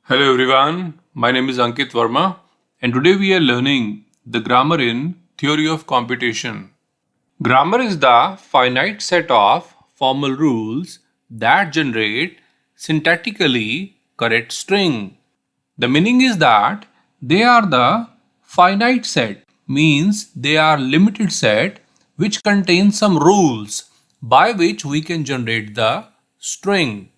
Hello everyone, my name is Ankit Verma and today we are learning the grammar in Theory of Computation. Grammar is the finite set of formal rules that generate syntactically correct string. The meaning is that they are the finite set, means they are limited set which contains some rules by which we can generate the string,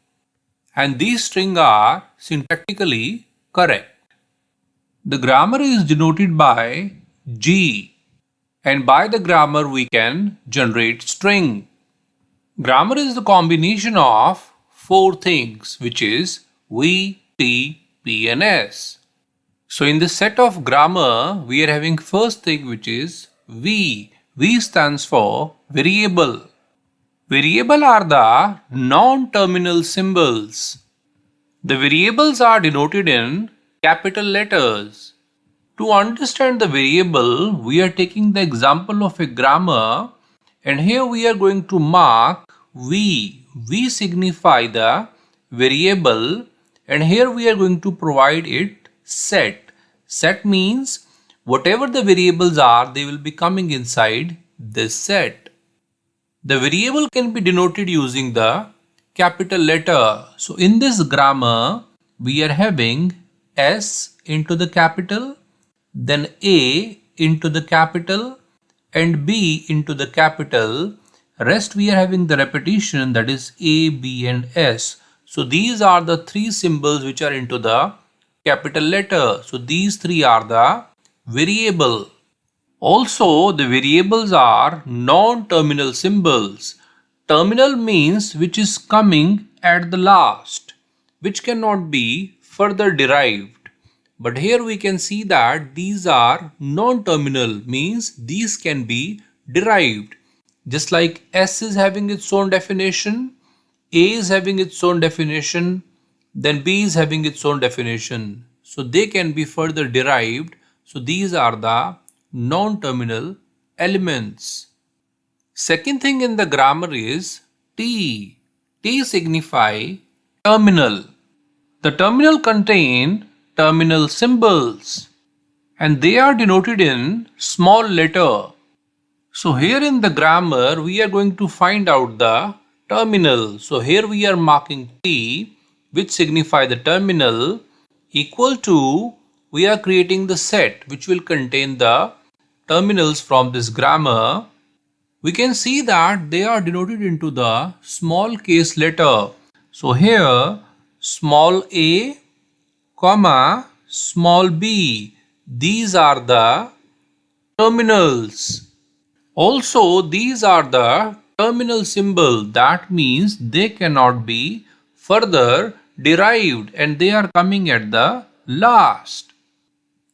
and these strings are syntactically correct. The grammar is denoted by G, and by the grammar we can generate string. Grammar is the combination of four things, which is V, T, P and S. So in the set of grammar we are having first thing, which is V. V stands for variable. Variable are the non-terminal symbols. The variables are denoted in capital letters. To understand the variable, we are taking the example of a grammar, and here we are going to mark V. V signify the variable, and here we are going to provide it set. Set means whatever the variables are, they will be coming inside this set. The variable can be denoted using the capital letter. So in this grammar, we are having S into the capital, then A into the capital and B into the capital. Rest we are having the repetition, that is A, B and S. So these are the three symbols which are into the capital letter. So these three are the variable. Also, the variables are non-terminal symbols. Terminal means which is coming at the last, which cannot be further derived. But here we can see that these are non-terminal, means these can be derived. Just like S is having its own definition, A is having its own definition, then B is having its own definition. So they can be further derived. So these are the non-terminal elements. Second thing in the grammar is T. T signify terminal. The terminal contain terminal symbols and they are denoted in small letter. So here in the grammar we are going to find out the terminal. So here we are marking T, which signify the terminal, equal to, we are creating the set which will contain the terminals from this grammar. We can see that they are denoted into the small case letter. So here small a, comma, small b, these are the terminals. Also these are the terminal symbol, that means they cannot be further derived and they are coming at the last.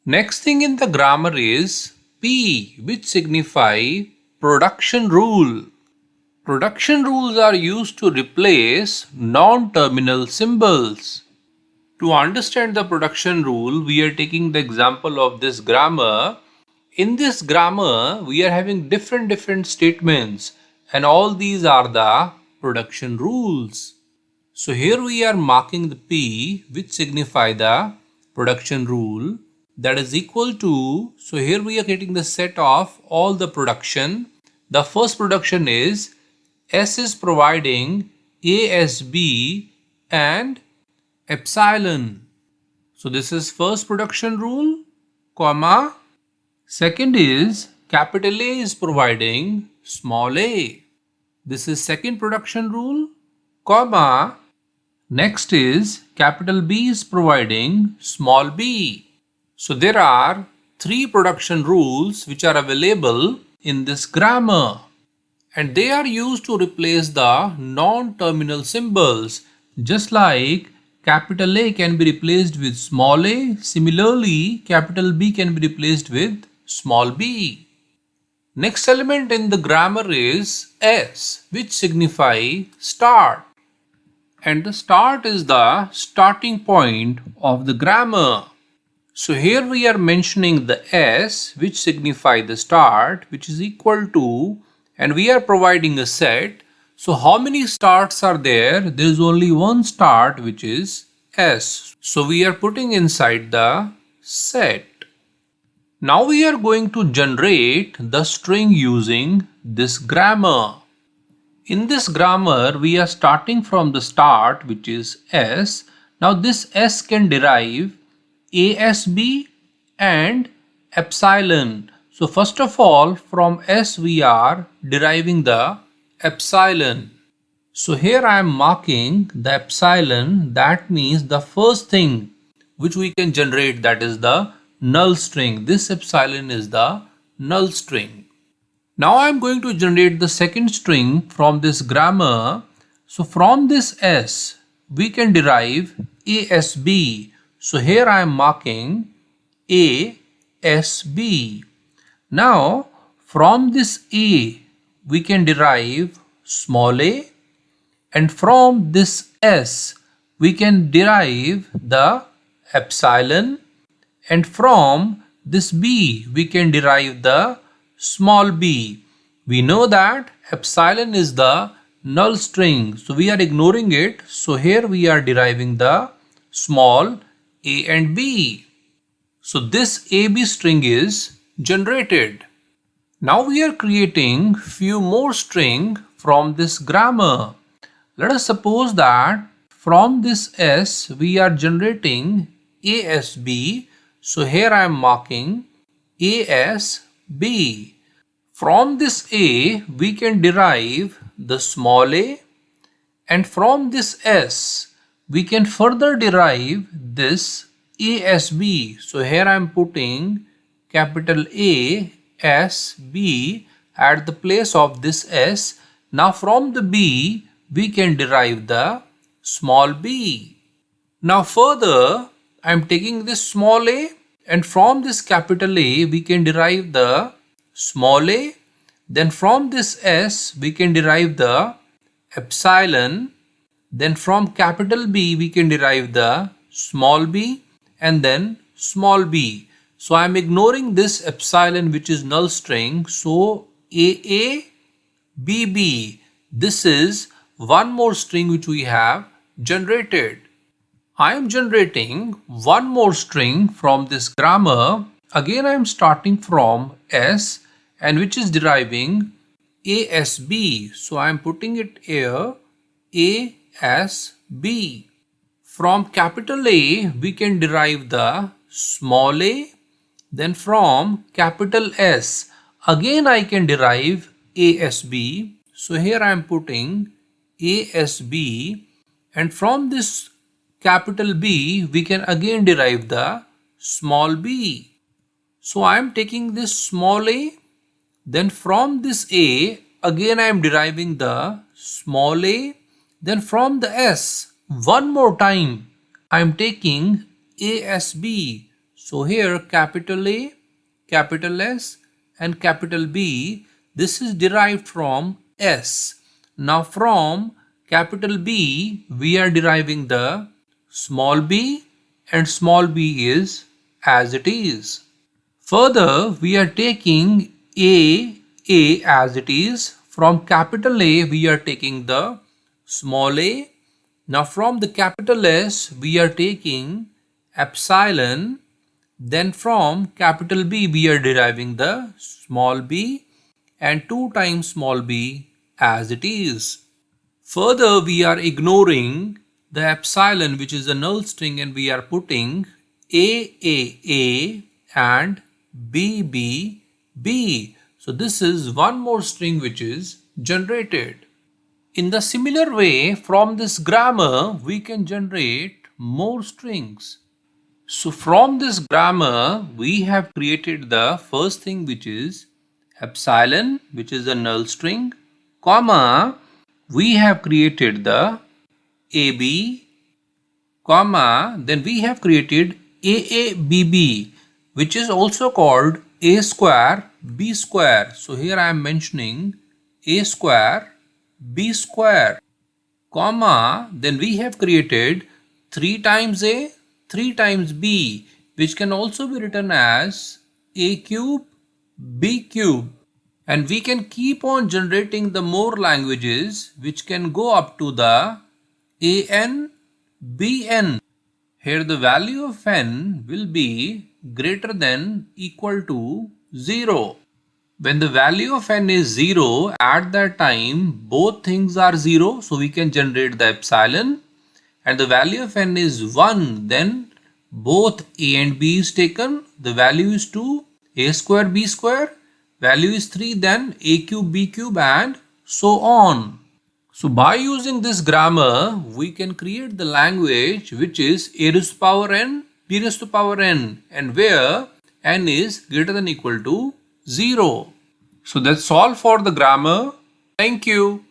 Next thing in the grammar is P, which signify production rule. Production rules are used to replace non-terminal symbols. To understand the production rule, we are taking the example of this grammar. In this grammar, we are having different statements, and all these are the production rules. So here we are marking the P, which signify the production rule, that is equal to, so here we are getting the set of all the production. The first production is S is providing A as B and epsilon. So this is first production rule, comma. Second is capital A is providing small a. This is second production rule, comma. Next is capital B is providing small b. So there are three production rules which are available in this grammar, and they are used to replace the non-terminal symbols. Just like capital A can be replaced with small a, similarly capital B can be replaced with small b. Next element in the grammar is S, which signify start. And the start is the starting point of the grammar. So here we are mentioning the S, which signify the start, which is equal to, and we are providing a set. So how many starts are there? There is only one start, which is S. So we are putting inside the set. Now we are going to generate the string using this grammar. In this grammar, we are starting from the start, which is S. Now this S can derive ASB and epsilon. So first of all, from S we are deriving the epsilon. So here I am marking the epsilon. That means the first thing which we can generate, that is the null string. This epsilon is the null string. Now I am going to generate the second string from this grammar. So from this S we can derive ASB. So here I am marking ASB. Now from this A we can derive small a, and from this S we can derive the epsilon, and from this B we can derive the small b. We know that epsilon is the null string, so we are ignoring it. So here we are deriving the small a and b. So this AB string is generated. Now we are creating few more string from this grammar. Let us suppose that from this S we are generating ASB. So here I am marking ASB. From this A we can derive the small a, and from this S we can further derive this ASB. So here I am putting capital A S B at the place of this S. Now from the B we can derive the small b. Now further I am taking this small a, and from this capital A we can derive the small a. Then from this S we can derive the epsilon. Then from capital B we can derive the small b, and then small b. So I am ignoring this epsilon, which is null string. So AA BB, this is one more string which we have generated. I am generating one more string from this grammar. Again I am starting from S, and which is deriving ASB. So I am putting it here ASB. From capital A we can derive the small a. Then from capital S again I can derive ASB. So here I am putting ASB, and from this capital B we can again derive the small b. So I am taking this small a, then from this A again I am deriving the small a. Then from the S one more time I am taking ASB. So here capital A, capital S and capital B, this is derived from S. Now from capital B we are deriving the small b, and small b is as it is. Further we are taking A as it is. From capital A we are taking the small a. Now from the capital S we are taking epsilon. Then from capital B we are deriving the small b, and 2 times small b as it is. Further we are ignoring the epsilon, which is a null string, and we are putting A and B. So this is one more string which is generated. In the similar way, from this grammar we can generate more strings. So from this grammar we have created the first thing, which is epsilon, which is a null string, comma, we have created the AB, comma, then we have created AABB, which is also called A square B square. So here I am mentioning A square B square, comma, then we have created 3 times A 3 times B, which can also be written as A cube B cube. And we can keep on generating the more languages, which can go up to the AN BN. Here the value of n will be greater than equal to 0. When the value of n is 0, at that time both things are 0, so we can generate the epsilon. And the value of n is 1, then both a and b is taken. The value is 2, a square b square. Value is 3, then a cube b cube, and so on. So by using this grammar, we can create the language which is a raised to power n, b raised to power n, and where n is greater than equal to 0. So that's all for the grammar. Thank you.